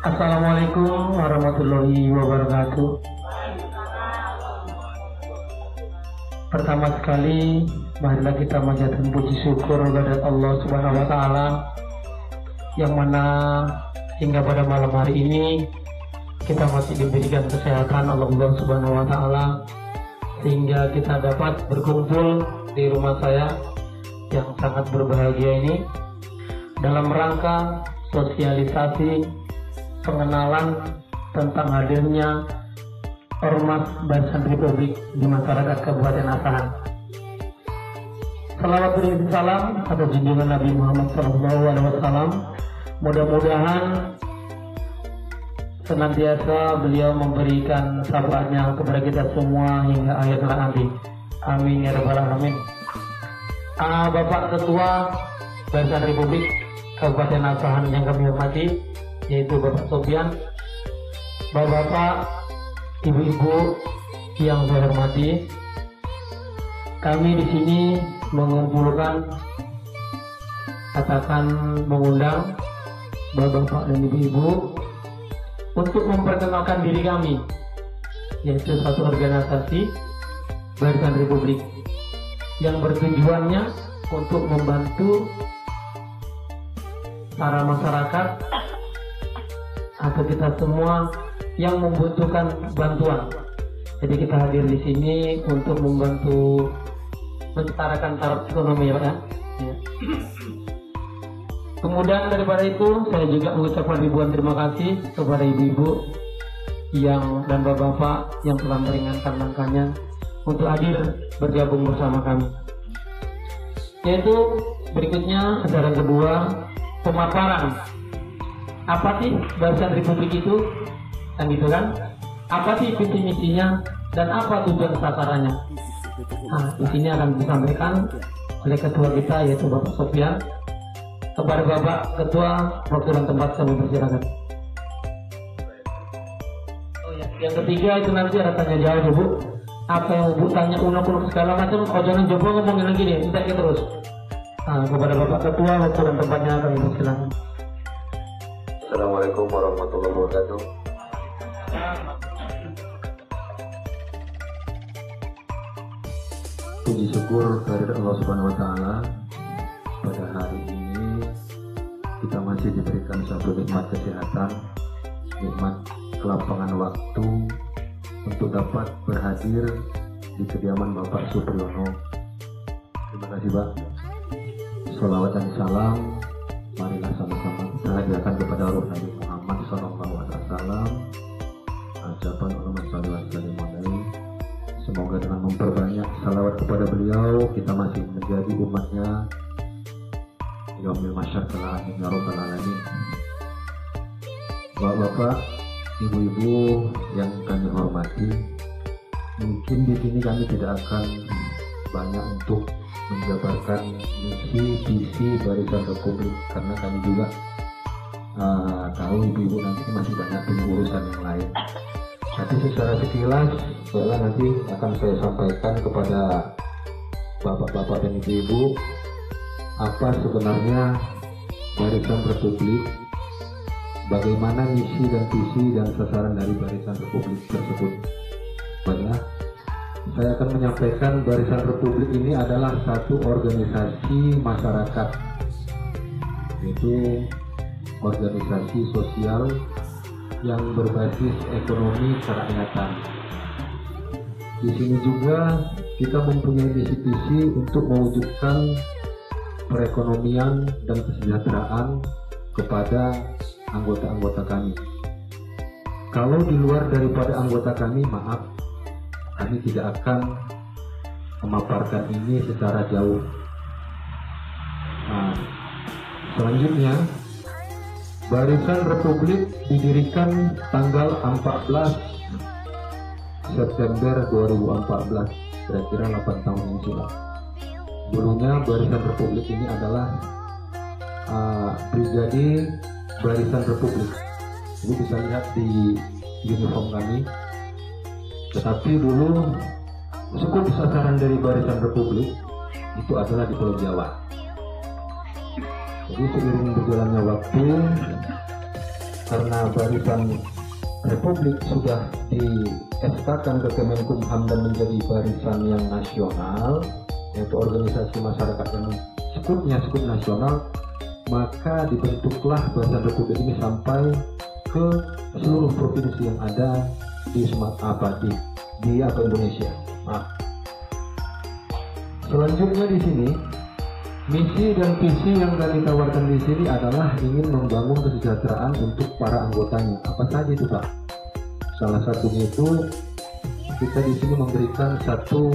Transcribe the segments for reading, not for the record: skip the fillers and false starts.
Assalamualaikum warahmatullahi wabarakatuh. Pertama sekali, marilah kita manjatkan puji syukur kepada Allah Subhanahu wa taala yang mana hingga pada malam hari ini kita masih diberikan kesehatan oleh Allah Subhanahu wa taala sehingga kita dapat berkumpul di rumah saya yang sangat berbahagia ini dalam rangka sosialisasi pengenalan tentang hadirnya Ormas Barisan Republik di masyarakat Kabupaten Asahan. Salawat beriring salam atas junjungan Nabi Muhammad SAW. Mudah-mudahan senantiasa beliau memberikan syafaatnya kepada kita semua hingga akhir nanti. Amin ya rabbal alamin. Bapak Ketua Barisan Republik Kabupaten Asahan yang kami hormati, yaitu Bapak Sofian, Bapak, Ibu-ibu yang saya hormati, kami di sini mengumpulkan, katakan mengundang Bapak dan Ibu-ibu untuk memperkenalkan diri kami, yaitu satu organisasi Barisan Republik yang bertujuannya untuk membantu para masyarakat atau kita semua yang membutuhkan bantuan. Jadi kita hadir di sini untuk membantu menciptakan taraf ekonomi, ya Pak ya. Kemudian daripada itu, saya juga mengucapkan ribuan terima kasih kepada ibu-ibu yang dan bapak-bapak yang telah meringankan langkahnya untuk hadir bergabung bersama kami. Yaitu berikutnya acara kedua, pemaparan. Apa sih Barisan Republik itu? Kan gitu kan? Apa sih visi misinya dan apa tujuan sasarannya? Nah, di sini akan disampaikan oleh ketua kita yaitu Bapak Sofian. Kepada Bapak Ketua, waktu dan tempat kami persilakan. Oh ya, yang ketiga itu nanti ada tanya jawab Bu. Apa yang Bu tanya unek-unek segala macam, jangan coba ngomongin lagi deh, kita terus. Nah, kepada Bapak Ketua, waktu dan tempatnya kami persilakan. Assalamualaikum warahmatullahi wabarakatuh. Puji syukur dari Allah Subhanahu wa taala, pada hari ini kita masih diberikan suatu nikmat kesehatan, nikmat kelapangan waktu untuk dapat berhadir di kediaman Bapak Supriyono. Terima kasih Pak. Sholawat dan salam marilah sama-sama kita hadirkan kepada Ruh Nabi Muhammad SAW. Ucapan Allahumma sholli wa sallim alaihi. Semoga dengan memperbanyak salawat kepada beliau kita masih menjadi umatnya yaumil masyar alamin ya rabbal alamin. Bapak, ibu-ibu yang kami hormati, mungkin di sini kami tidak akan banyak untuk menjabarkan misi visi Barisan Republik karena kami juga tahu ibu-ibu nanti masih banyak punya urusan yang lain. Tapi secara sekilas nanti akan saya sampaikan kepada bapak-bapak dan ibu-ibu apa sebenarnya Barisan Republik, bagaimana misi dan visi dan sasaran dari Barisan Republik tersebut. Baiklah, saya akan menyampaikan Barisan Republik ini adalah satu organisasi masyarakat, yaitu organisasi sosial yang berbasis ekonomi kerakyatan. Di sini juga kita mempunyai misi-visi untuk mewujudkan perekonomian dan kesejahteraan kepada anggota-anggota kami. Kalau di luar daripada anggota kami, maaf, kami tidak akan memaparkan ini secara jauh. Nah, selanjutnya, Barisan Republik didirikan tanggal 14 September 2014, kira-kira 8 tahun yang sudah. Dulunya Barisan Republik ini adalah Brigade Barisan Republik. Ibu bisa lihat di uniform kami. Tetapi dulu skup sasaran dari Barisan Republik itu adalah di Pulau Jawa. Jadi seiring berjalannya waktu, karena Barisan Republik sudah di-SK-kan ke Kemenkumham dan menjadi barisan yang nasional, yaitu organisasi masyarakat yang skupnya skup nasional, maka dibentuklah Barisan Republik ini sampai ke seluruh provinsi yang ada di Sumatera di Indonesia. Nah, selanjutnya di sini misi dan visi yang kami tawarkan di sini adalah ingin membangun kesejahteraan untuk para anggotanya. Apa saja itu, Pak? Salah satunya itu kita di sini memberikan satu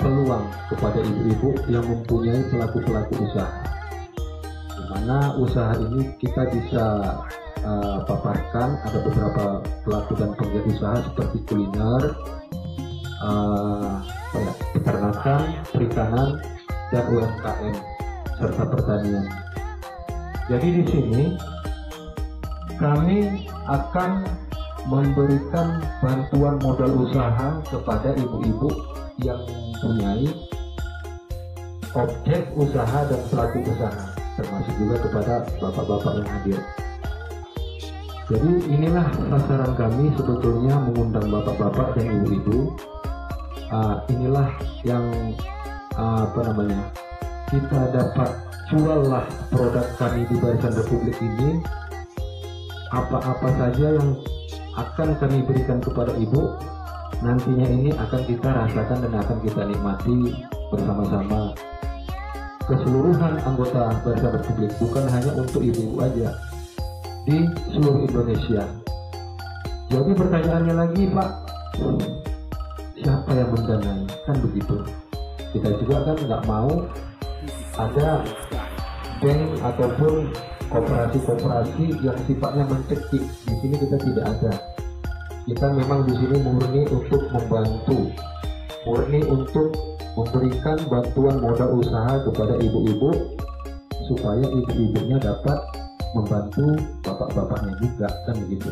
peluang kepada ibu-ibu yang mempunyai pelaku-pelaku usaha, di mana usaha ini kita bisa paparkan. Ada beberapa pelaku dan penggiat usaha seperti kuliner, peternakan, perikanan, dan UMKM serta pertanian. Jadi di sini kami akan memberikan bantuan modal usaha kepada ibu-ibu yang mempunyai objek usaha dan pelaku usaha, termasuk juga kepada bapak-bapak yang hadir. Jadi inilah sasaran kami sebetulnya, mengundang bapak-bapak dan ibu-ibu. Inilah yang kita dapat juallah produk kami di Barisan Republik ini. Apa-apa saja yang akan kami berikan kepada ibu, nantinya ini akan kita rasakan dan akan kita nikmati bersama-sama keseluruhan anggota Barisan Republik, bukan hanya untuk ibu aja, di seluruh Indonesia. Jadi pertanyaannya lagi, Pak, siapa yang mendanai? Kan begitu. Kita juga kan nggak mau ada bank ataupun koperasi-koperasi yang sifatnya mencekik. Di sini kita tidak ada. Kita memang di sini murni untuk membantu, murni untuk memberikan bantuan modal usaha kepada ibu-ibu supaya ibu-ibunya dapat membantu bapak-bapaknya juga, kan begitu.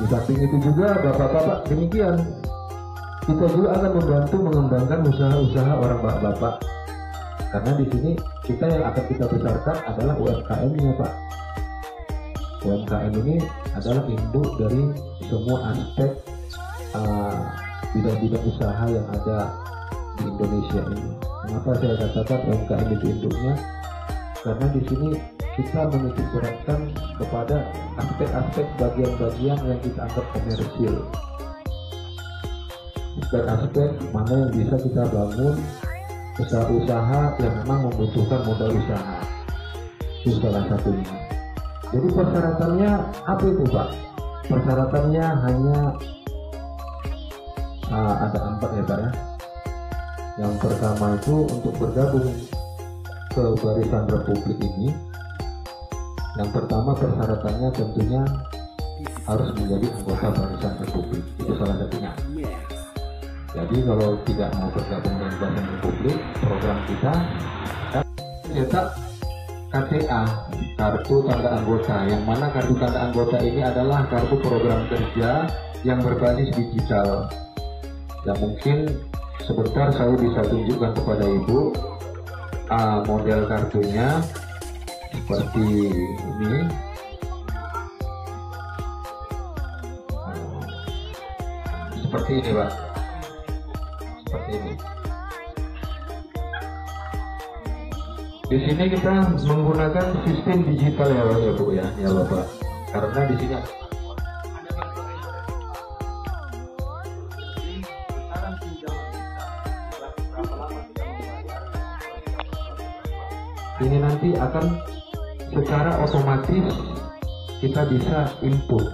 Di samping itu juga bapak-bapak demikian, kita juga akan membantu mengembangkan usaha-usaha orang bapak-bapak, karena di sini kita yang akan kita besarkan adalah UMKM-nya, Pak. UMKM ini adalah induk dari semua aspek bidang-bidang usaha yang ada di Indonesia ini. Mengapa saya katakan UMKM itu induknya? Karena di sini kita menitikberatkan kepada aspek-aspek bagian-bagian yang kita anggap komersil. Aspek-aspek mana yang bisa kita bangun usaha-usaha yang memang membutuhkan modal usaha. Itu salah satunya. Jadi persyaratannya apa itu, Pak? Persyaratannya hanya ada 4 ya, Pak ya. Yang pertama itu untuk bergabung ke Barisan Republik ini, yang pertama persyaratannya tentunya harus menjadi anggota Barisan Republik. Itu salah satunya. Jadi kalau tidak mau bergabung dengan Barisan Republik, program kita cetak KTA, kartu tanda anggota, yang mana kartu tanda anggota ini adalah kartu program kerja yang berbasis digital. Dan mungkin sebentar saya bisa tunjukkan kepada Ibu model kartunya seperti ini. Seperti ini, Pak. Seperti ini. Di sini kita menggunakan sistem digital ya, Pak, ya, Bu ya, ya Bapak. Karena di sini ini nanti akan secara otomatis kita bisa input,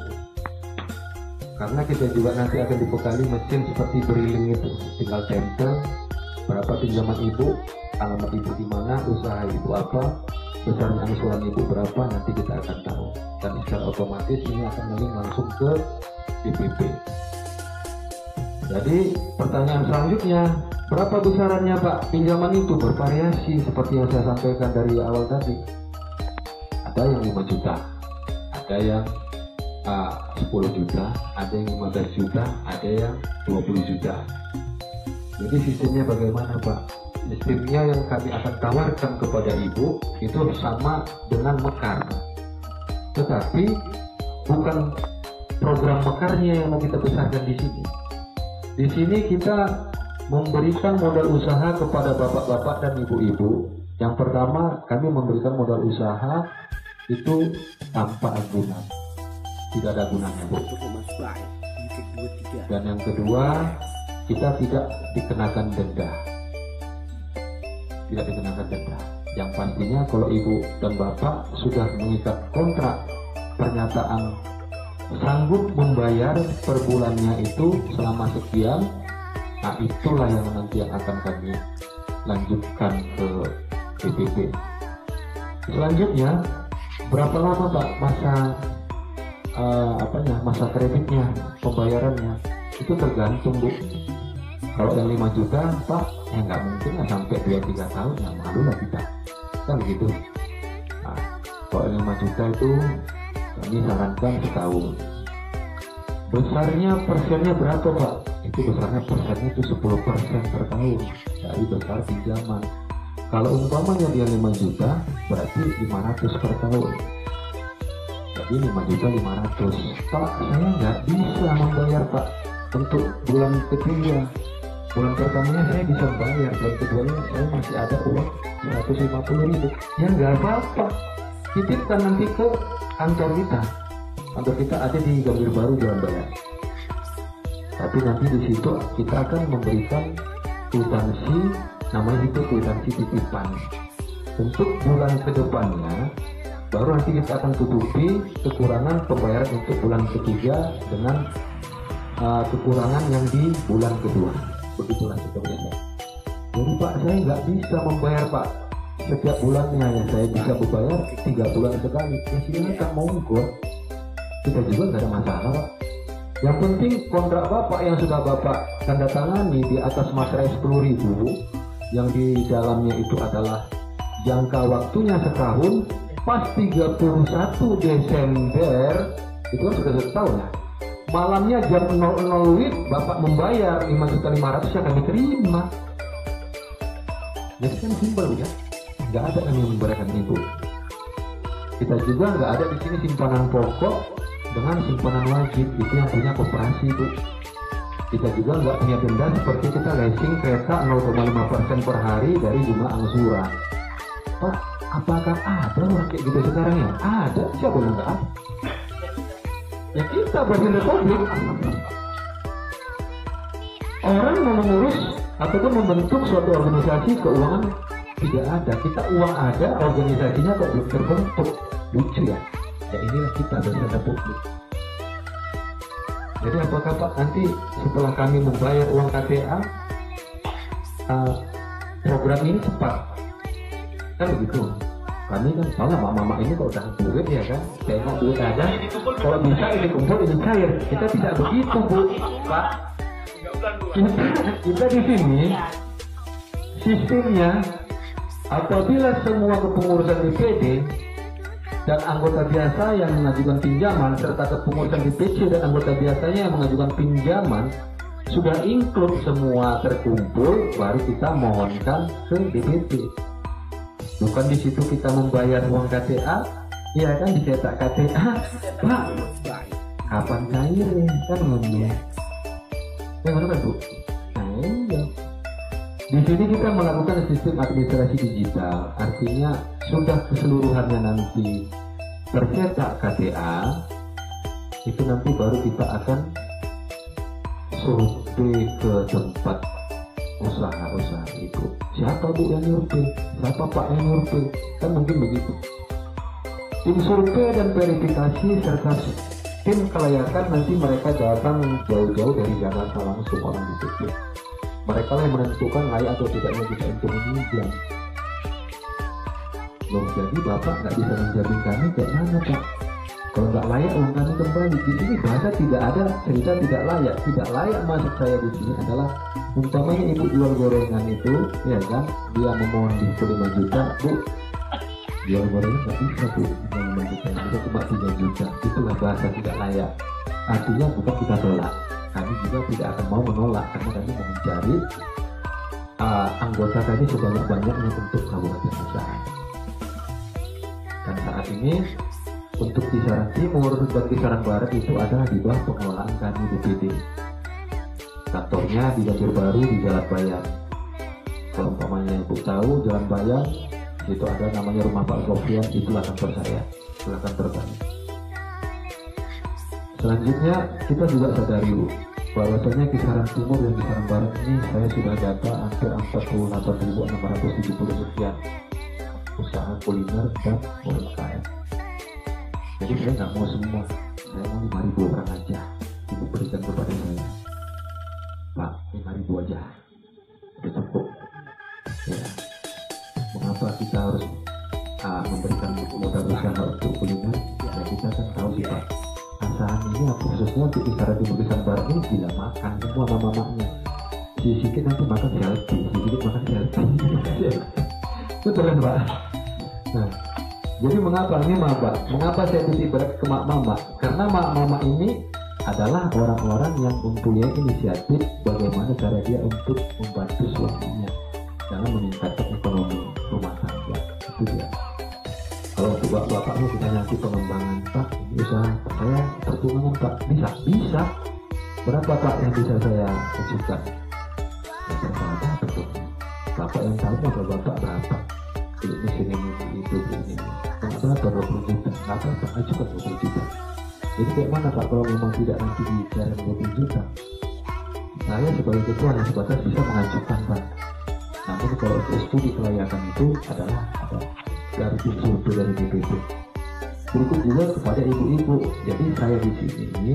karena kita juga nanti akan dibekali mesin seperti briling itu, tinggal tempel berapa pinjaman ibu, alamat ibu di mana, usaha ibu apa, besarnya angsuran ibu berapa, nanti kita akan tahu, dan secara otomatis ini akan link langsung ke DPP. Jadi pertanyaan selanjutnya, berapa besarannya, Pak? Pinjaman itu bervariasi seperti yang saya sampaikan dari awal tadi. Ada yang 5 juta, ada yang 10 juta, ada yang 15 juta, ada yang 20 juta. Jadi sistemnya bagaimana Pak? Sistemnya yang kami akan tawarkan kepada Ibu itu sama dengan mekar, tetapi bukan program mekarnya yang mau kita besarkan di sini. Di sini kita memberikan modal usaha kepada bapak-bapak dan ibu-ibu. Yang pertama, kami memberikan modal usaha itu tanpa agunan, tidak ada agunannya Bu. Dan yang kedua, kita tidak dikenakan denda. Tidak dikenakan denda. Yang pastinya kalau ibu dan bapak sudah mengikat kontrak pernyataan sanggup membayar per bulannya itu selama sekian, nah itulah yang nanti yang akan kami lanjutkan ke PPP. Selanjutnya, berapa lama Pak masa kreditnya, pembayarannya? Itu tergantung Bu. Kalau yang 5 juta Pak, ya nggak mungkin lah sampai 2-3 tahun, ya malu lah kita, kan begitu. Nah, kalau yang 5 juta itu kami sarankan setahun. Besarnya persennya berapa Pak? Itu besarnya persennya itu 10% per tahun dari besar pinjaman. Kalau umpamanya dia 5 juta, berarti 500 per tahun. Jadi 5 juta 500. Pak, saya nggak bisa membayar Pak untuk bulan ketiga. Bulan pertamanya saya bisa bayar, bulan keduanya saya masih ada uang 150.000. Ya nggak apa-apa, titipkan nanti ke kantor kita. Kantor kita ada di Gambir Baru, Jalan Bayar. Tapi nanti di situ kita akan memberikan kwitansi, namanya itu kwitansi titipan. Untuk bulan kedepannya, baru nanti kita akan tutupi kekurangan pembayaran untuk bulan ketiga dengan kekurangan yang di bulan kedua. Begitulah sebenarnya. Jadi Pak, saya nggak bisa membayar Pak setiap bulannya, ya saya bisa membayar 3 bulan sekali. Ya silakan, monggo. Kita juga nggak ada masalah Pak. Yang penting kontrak Bapak yang sudah Bapak tanda tangani di atas materai 10.000, yang di dalamnya itu adalah jangka waktunya setahun, pas 31 Desember itu kan sudah setahun ya. Malamnya jam 00 WIB Bapak membayar 5.500.000 yang kami terima. Jadi kan simpel ya, nggak ada kami membayarkan itu. Kita juga nggak ada di sini simpanan pokok dengan simpanan wajib, itu yang punya koperasi Bu. Kita juga nggak punya denda seperti kita leasing kereta 0,5% per hari dari jumlah angsuran. Pak, apakah ada orang kayak gitu sekarang ya? Ada, siapa yang nggak ada? Ya kita Presiden Republik. Orang mau mengurus ataupun membentuk suatu organisasi keuangan tidak ada. Kita uang ada, organisasinya kok belum terbentuk. Lucu ya? Ya inilah kita Presiden Republik. Jadi apakah Pak nanti setelah kami membayar uang KTA, program ini cepat? Kan begitu. Kami kan soalnya mama ini kalau udah duit ya kan, tengok duit aja, kalau bisa ini kumpul ini cair. Kita tidak begitu Bu, Pak. Kita di sini sistemnya apabila semua kepengurusan DPD dan anggota biasa yang mengajukan pinjaman serta kepengurusan DPC dan anggota biasanya yang mengajukan pinjaman sudah include semua terkumpul, baru kita mohonkan ke DPP. Bukan di situ kita membayar uang KTA, ya kan dicetak KTA, Pak, kapan cairnya kan ngomong. Yang mana Bu? Nah iya. Di sini kita melakukan sistem administrasi digital, artinya sudah keseluruhannya nanti tercetak KTA, itu nanti baru kita akan survei ke tempat usaha-usaha itu. Siapa Bu yang nyurvei? Siapa Pak yang nyurvei? Kan mungkin begitu. Tim survei dan verifikasi serta tim kelayakan nanti mereka datang jauh-jauh dari Jakarta langsung orang itu. Mereka lah yang menentukan layak atau tidaknya kita untuk meminjam. Loh, jadi Bapak nggak bisa menjamin kami kayak mana Pak? Kalau nggak layak uang kami kembali. Di sini bahasa tidak ada cerita tidak layak. Tidak layak maksud saya di sini adalah umpamanya ibu jual gorengan itu, ya kan? Dia memohon di 5 juta, Bu. Jual gorengan nggak bisa Bu, 5 juta, bisa cuma 3 juta. Itulah bahasa tidak layak. Artinya bukan kita tolak. Kami juga tidak akan mau menolak karena kami mau mencari anggota tadi sebanyak-banyaknya untuk Kabupaten Kisaran. Dan saat ini untuk Kisaran Timur dan Kisaran Barat itu ada di bawah pengelolaan kami DPD. Kantornya di Gambir Baru di Jalan Bayang. Kalau umpamanya Ibu tahu Jalan Bayang itu ada namanya Rumah Pak Sofian, itulah kantor saya, itulah kantor kami. Selanjutnya kita juga sadari Bu, bahwasanya Kisaran Timur dan Kisaran Barat ini saya sudah data hampir 48.670 sekian usaha kuliner dan UMKM. Jadi saya nggak mau semua, saya mau 5.000 orang aja Ibu berikan kepada saya. Pak, 5.000 aja udah cukup ya. Mengapa kita harus memberikan modal usaha untuk kuliner? Ya kita kan tahu sih Pak, asahan ini khususnya untuk Kisaran Timur Kisaran Barat ini gila makan semua mama-mamanya. Sedikit nanti makan healthy, sedikit makan healthy. Betul kan Pak? Nah, jadi mengapa ini mama? Mengapa saya titik berat ke mak mama? Karena mak mama ini adalah orang-orang yang mempunyai inisiatif bagaimana cara dia untuk membantu suaminya dalam meningkatkan ekonomi rumah tangga. Itu dia. Kalau untuk bapak-bapaknya kita nanti pengembangan Pak, ini usaha saya pertumbuhan Pak, bisa. Berapa Pak yang bisa saya ajukan? Ya berapa betul. Bapak yang tahu modal bapak berapa? Beli mesin ini, itu, ini. Berapa 20 juta? Nggak apa-apa, ajukan 20 juta. Jadi kayak mana Pak kalau memang tidak nanti bicara 20 juta? Saya sebagai ketua hanya sebatas bisa mengajukan Pak. Namun kalau studi kelayakan itu adalah ada dari survei dari DPD. Berikut juga kepada ibu-ibu. Jadi saya di sini